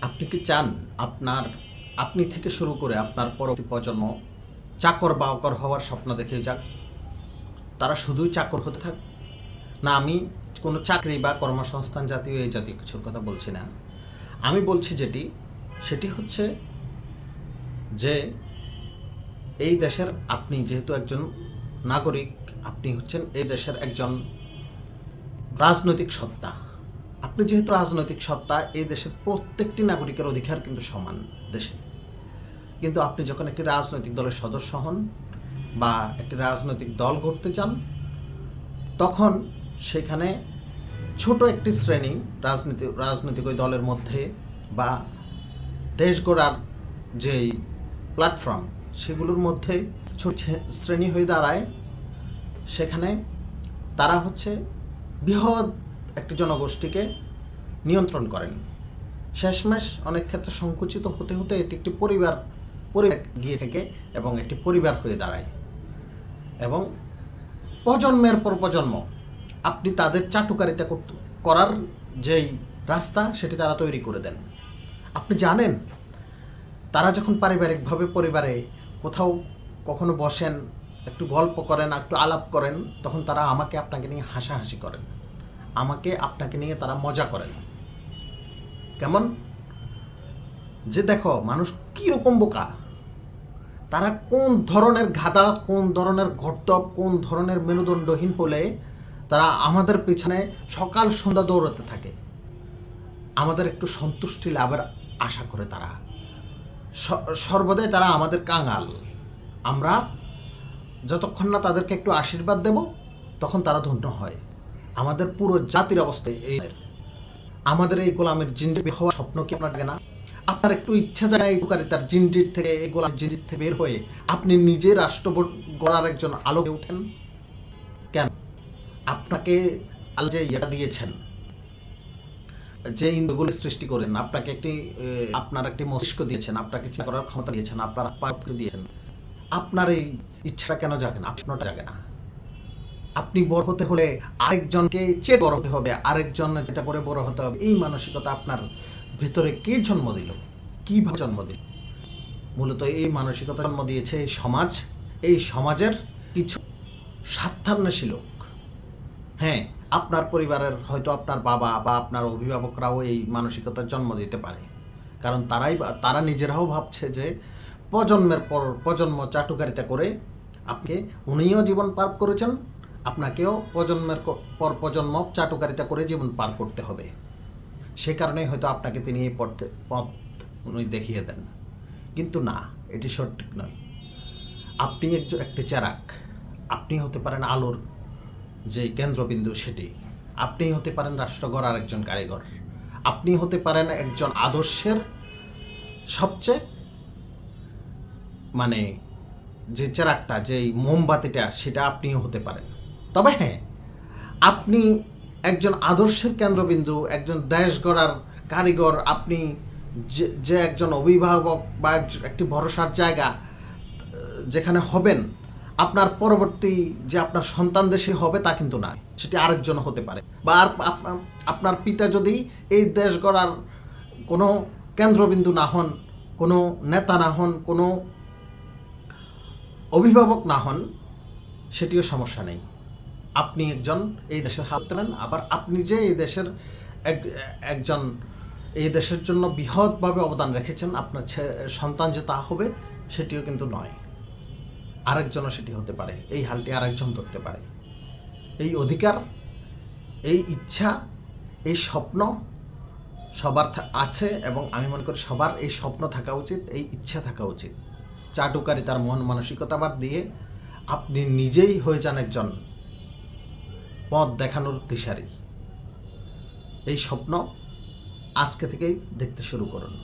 আপনি কি চান আপনি থেকে শুরু করে আপনার পরবর্তী প্রজন্ম চাকর বাকর হওয়ার স্বপ্ন দেখে যাক, তারা শুধুই চাকর হতে থাক? না, আমি কোনো চাকরি বা কর্মসংস্থান জাতীয় এই জাতীয় কিছুর কথা বলছি না। আমি বলছি সেটি হচ্ছে যে এই দেশের আপনি যেহেতু একজন নাগরিক, আপনি হচ্ছেন এই দেশের একজন রাজনৈতিক সত্তা। আপনি যেহেতু রাজনৈতিক সত্তা, এই দেশের প্রত্যেকটি নাগরিকের অধিকার কিন্তু সমান দেশে। কিন্তু আপনি যখন একটি রাজনৈতিক দলের সদস্য হন বা একটি রাজনৈতিক দল গড়তে চান, তখন সেখানে ছোট একটি শ্রেণী রাজনৈতিক ওই দলের মধ্যে বা দেশ গড়ার যেই প্ল্যাটফর্ম সেগুলোর মধ্যে ছোট শ্রেণী হয়ে দাঁড়ায়। সেখানে তারা হচ্ছে বৃহৎ একটি জনগোষ্ঠীকে নিয়ন্ত্রণ করেন। শেষমেশ অনেক ক্ষেত্রে সংকুচিত হতে হতে এটি একটি পরিবার গিয়ে থেকে এবং একটি পরিবার হয়ে দাঁড়ায়, এবং প্রজন্মের পর প্রজন্ম আপনি তাদের চাটুকারিতা করার যেই রাস্তা সেটি তারা তৈরি করে দেন। আপনি জানেন, তারা যখন পারিবারিকভাবে পরিবারে কোথাও কখনো বসেন, একটু গল্প করেন, একটু আলাপ করেন, তখন তারা আপনাকে নিয়ে হাসাহাসি করেন, আপনাকে নিয়ে তারা মজা করেন। কেমন যে দেখো মানুষ কীরকম বোকা, তারা কোন ধরনের গাধা, কোন ধরনের ঘর্তব, কোন ধরনের মেরুদণ্ডহীন হলে তারা আমাদের পিছনে সকাল সন্ধ্যা দৌড়াতে থাকে, আমাদের একটু সন্তুষ্টি লাভের আশা করে। তারা সর্বদাই তারা আমাদের কাঙাল। আমরা যতক্ষণ না তাদেরকে একটু আশীর্বাদ দেব তখন তারা ধন্য হয়। আমাদের পুরো জাতির অবস্থা এই। আমাদের এই গোলামের জিন্দিগি হওয়ার স্বপ্ন কি আপনার লাগে না? আপনার একটু ইচ্ছা যায় এই তার জিনজির থেকে, এই গোলাম জিনজির থেকে বের হয়ে আপনি নিজে রাষ্ট্র গড়ার একজন আলো হয়ে ওঠেন? কেন? আপনাকে আল্লাহ যে ইয়েটা দিয়েছেন, যে ইন্দ্রগুলি সৃষ্টি করেন, আপনার একটি মস্তিষ্ক দিয়েছেন, আপনাকে চিন্তা করার ক্ষমতা দিয়েছেন, আপনার পা দিয়েছেন, আপনার এই ইচ্ছাটা কেন জাগে না? আপনারটা জাগে না? আপনি বড় হতে হলে আরেকজনকে চেয়ে বড় হতে হবে, আরেকজন যেটা করে বড় হতে হবে, এই মানসিকতা আপনার ভেতরে কে জন্ম দিল? কীভাবে জন্ম দিল? মূলত এই মানসিকতা জন্ম দিয়েছে এই সমাজ, এই সমাজের কিছু স্বার্থান্বেষী লোক। হ্যাঁ, আপনার পরিবারের হয়তো আপনার বাবা বা আপনার অভিভাবকরাও এই মানসিকতার জন্ম দিতে পারে, কারণ তারা নিজেরাও ভাবছে যে প্রজন্মের পর প্রজন্ম চাটুকারিতা করে উনিও জীবন পার করেছেন, আপনাকেও প্রজন্মের পর প্রজন্ম চাটুকারিতা করে জীবন পার করতে হবে। সে কারণেই হয়তো আপনাকে তিনি এই পথ উনি দেখিয়ে দেন। কিন্তু না, এটি সঠিক নয়। আপনি একটি চেরাক, আপনি হতে পারেন আলোর যে কেন্দ্রবিন্দু সেটি, আপনি হতে পারেন রাষ্ট্র গড়ার একজন কারিগর, আপনি হতে পারেন একজন আদর্শের সবচেয়ে যে চেরাকটা, যেই মোমবাতিটা, সেটা আপনিও হতে পারেন। তবে হ্যাঁ, আপনি একজন আদর্শের কেন্দ্রবিন্দু, একজন দেশ গড়ার কারিগর, আপনি যে একজন অভিভাবক বা একটি ভরসার জায়গা যেখানে হবেন, আপনার পরবর্তী যে আপনার সন্তান দেশে হবে তা কিন্তু না, সেটি আরেকজন হতে পারে। বা আপনার পিতা যদি এই দেশ গড়ার কোনো কেন্দ্রবিন্দু না হন, কোনো নেতা না হন, কোনো অভিভাবক না হন, সেটিও সমস্যা নেই। আপনি একজন এই দেশের হাত নেন, আবার আপনি যে এই দেশের একজন এই দেশের জন্য বৃহৎভাবে অবদান রেখেছেন, আপনার সন্তান যে তা হবে সেটিও কিন্তু নয়, আরেকজনও সেটি হতে পারে। এই হালটি আরেকজন ধরতে পারে। এই অধিকার, এই ইচ্ছা, এই স্বপ্ন সবার আছে, এবং আমি মনে করি সবার এই স্বপ্ন থাকা উচিত, এই ইচ্ছা থাকা উচিত। চাটুকারিতার মন মানসিকতা বাদ দিয়ে আপনি নিজেই হয়ে যান একজন পথ দেখানোর দিশারি। এই স্বপ্ন আজকে থেকেই দেখতে শুরু করুন।